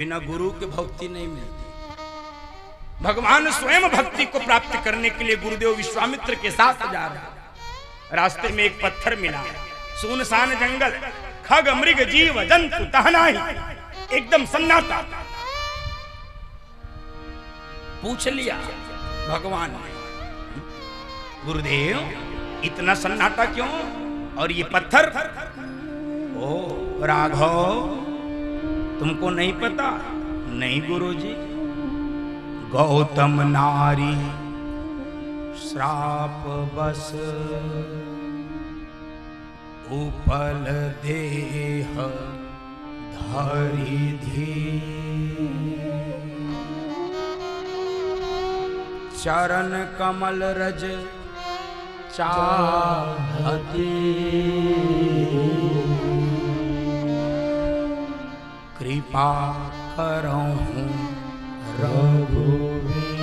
बिना गुरु के भक्ति नहीं मिलती। भगवान स्वयं भक्ति को प्राप्त करने के लिए गुरुदेव विश्वामित्र के साथ जा रहे। रास्ते में एक पत्थर मिला, सुनसान जंगल, खग मृग जीव जंतु टहना ही एकदम सन्नाटा। पूछ लिया भगवान ने, गुरुदेव इतना सन्नाटा क्यों और ये पत्थर? ओ राघव, तुमको नहीं पता? नहीं गुरुजी, गौतम नारी श्राप बस उपल देह धरि धी, चरण कमल रज चाहती, कृपा करहूं रघुवीर।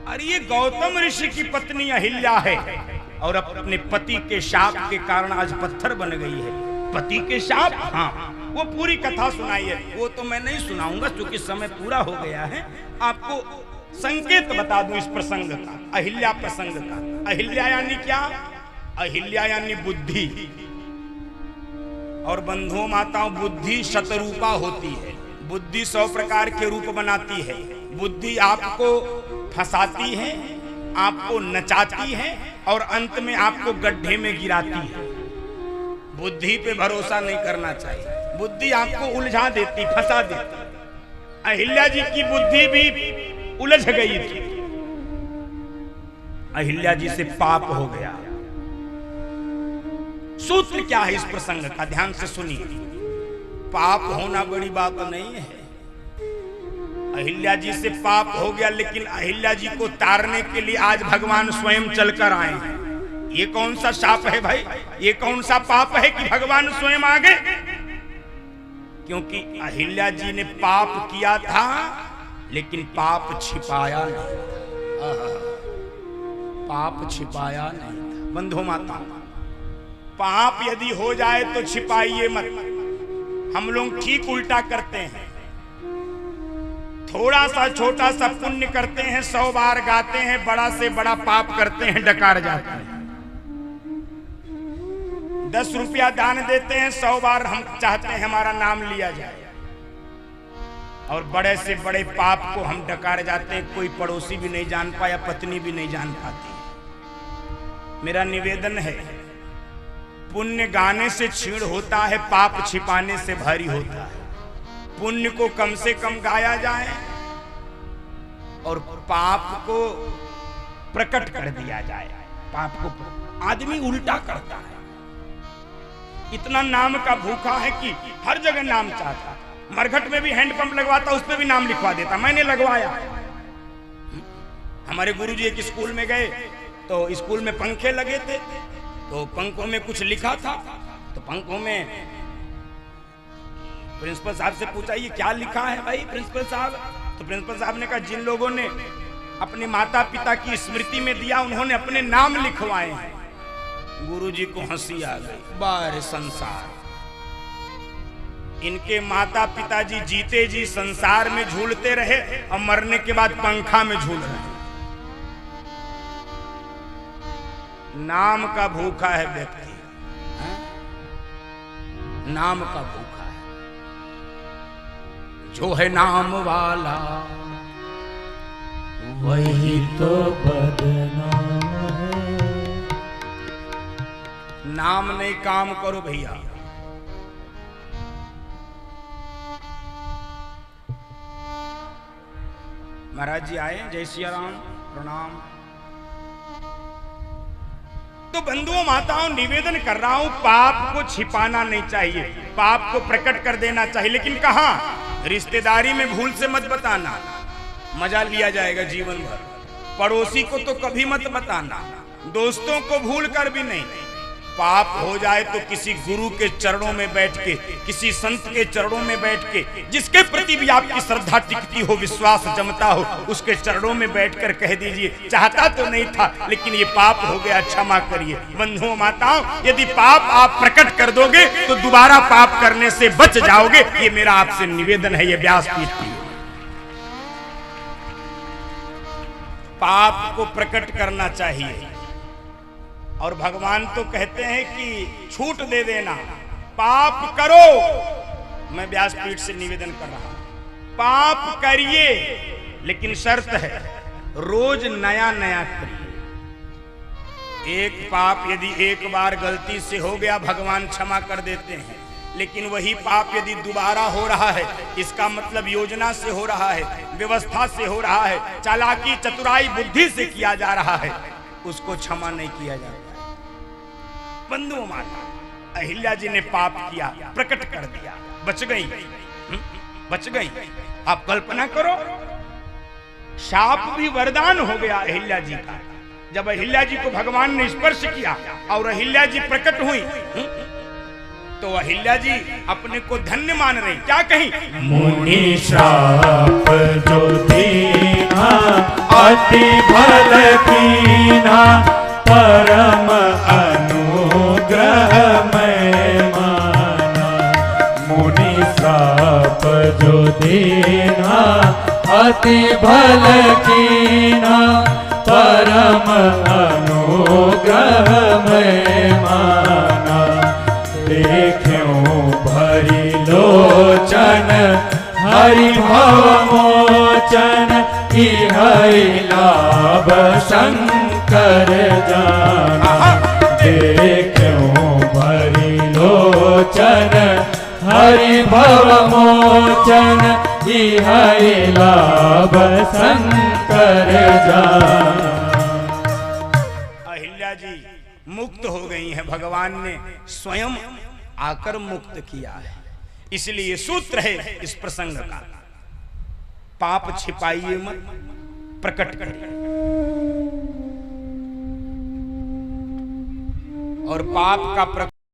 अरे ये गौतम ऋषि की पत्नी अहिल्या है और अपने पति के शाप के कारण आज पत्थर बन गई है। पति के शाप, हाँ वो पूरी कथा सुनाई है, वो तो मैं नहीं सुनाऊंगा क्योंकि समय पूरा हो गया है। आपको संकेत बता दूं इस प्रसंग का, अहिल्या प्रसंग का। अहिल्या यानी क्या? अहिल्या यानी बुद्धि। और बंधुओं माताओं, बुद्धि शतरूपा होती है। बुद्धि 100 प्रकार के रूप बनाती है। बुद्धि आपको फंसाती है, आपको नचाती है और अंत में आपको गड्ढे में गिराती है। बुद्धि पे भरोसा नहीं करना चाहिए। बुद्धि आपको उलझा देती, फंसा देती। अहिल्या जी की बुद्धि भी उलझ गई थी। अहिल्या जी से पाप हो गया। सूत्र क्या है इस प्रसंग का, ध्यान से सुनिए। पाप होना बड़ी बात नहीं है। अहिल्या जी से पाप हो गया, लेकिन अहिल्या जी को तारने के लिए आज भगवान स्वयं चलकर आए हैं। ये कौन सा शाप है भाई? ये कौन सा पाप है कि भगवान स्वयं आ गए? क्योंकि अहिल्या जी ने पाप किया था लेकिन पाप छिपाया नहीं था। पाप छिपाया नहीं था। बंधु माता, पाप यदि हो जाए तो छिपाइए मत। हम लोग ठीक उल्टा करते हैं। थोड़ा सा छोटा सा पुण्य करते हैं, 100 बार गाते हैं, बड़ा से बड़ा पाप करते हैं, डकार जाते हैं। 10 रुपया दान देते हैं, 100 बार हम चाहते हैं हमारा नाम लिया जाए। और बड़े से बड़े पाप को हम डकार जाते हैं, कोई पड़ोसी भी नहीं जान पाया, पत्नी भी नहीं जान पाती। मेरा निवेदन है, पुण्य गाने से छीण होता है, पाप छिपाने से भारी होता है। पुण्य को कम से कम गाया जाए और पाप को प्रकट कर दिया जाए। पाप को आदमी उल्टा करता है। इतना नाम का भूखा है कि हर जगह नाम चाहता। मरघट में भी हैंडपंप लगवाता, उस पर भी नाम लिखवा देता, मैंने लगवाया। हमारे गुरुजी एक स्कूल में गए तो स्कूल में पंखे लगे थे, तो पंखों में कुछ लिखा था। तो पंखों में प्रिंसिपल साहब से पूछा, ये क्या लिखा है भाई प्रिंसिपल साहब? तो प्रिंसिपल साहब ने कहा, जिन लोगों ने अपने माता पिता की स्मृति में दिया उन्होंने अपने नाम लिखवाए हैं। गुरुजी को हंसी आ गई। बार संसार, इनके माता पिताजी जीते जी संसार में झूलते रहे और मरने के बाद पंखा में झूल रहे। नाम का भूखा है व्यक्ति, नाम का भूखा है। जो है नाम वाला वही तो बदनाम है। नाम नहीं, काम करो भैया। महाराज जी आए, जय सिया राम, प्रणाम। तो बंधुओं माताओं, निवेदन कर रहा हूं, पाप को छिपाना नहीं चाहिए, पाप को प्रकट कर देना चाहिए। लेकिन कहां? रिश्तेदारी में भूल से मत बताना, मजा लिया जाएगा जीवन भर। पड़ोसी को तो कभी मत बताना, दोस्तों को भूल कर भी नहीं। पाप हो जाए तो किसी गुरु के चरणों में बैठ के, किसी संत के चरणों में बैठ के, जिसके प्रति भी आपकी श्रद्धा टिकती हो, विश्वास जमता हो, उसके चरणों में बैठकर कह दीजिए, चाहता तो नहीं था लेकिन ये पाप हो गया, क्षमा करिए। बंधुओं माताओं, यदि पाप आप प्रकट कर दोगे तो दोबारा पाप करने से बच जाओगे। ये मेरा आपसे निवेदन है। ये व्यासपीठ की पाप को प्रकट करना चाहिए। और भगवान तो कहते हैं कि छूट दे देना, पाप करो। मैं व्यासपीठ से निवेदन कर रहा हूं, पाप करिए लेकिन शर्त है रोज नया नया करिए। एक पाप यदि एक बार गलती से हो गया, भगवान क्षमा कर देते हैं, लेकिन वही पाप यदि दोबारा हो रहा है, इसका मतलब योजना से हो रहा है, व्यवस्था से हो रहा है, चालाकी चतुराई बुद्धि से किया जा रहा है, उसको क्षमा नहीं किया जाता। बंधुओं माता, अहिल्या जी ने पाप किया, प्रकट कर दिया, बच गई, बच गई। आप कल्पना करो, शाप भी वरदान हो गया अहिल्या जी का। जब अहिल्या जी को भगवान ने स्पर्श किया और अहिल्या जी प्रकट हुई, तो अहिल्या जी अपने को धन्य मान रही। क्या कही? मुनि श्राप जो दीना अति भल कीना, परम अनुग्रह मैं माना। मुनि श्राप जो दीना अति भल कीना, परम अनुग्रह मैं माना। देखूं भरी लोचन हरि भव मोचन, इह लाभ शंकर जाना। देखूं भरी लोचन हरि भव मोचन, इह लाभ शंकर जाना। अहिल्या जी मुक्त हो गई हैं, भगवान ने स्वयं आकर मुक्त किया है। इसलिए सूत्र है इस प्रसंग का, पाप छिपाइए मत, प्रकट करिए। और पाप का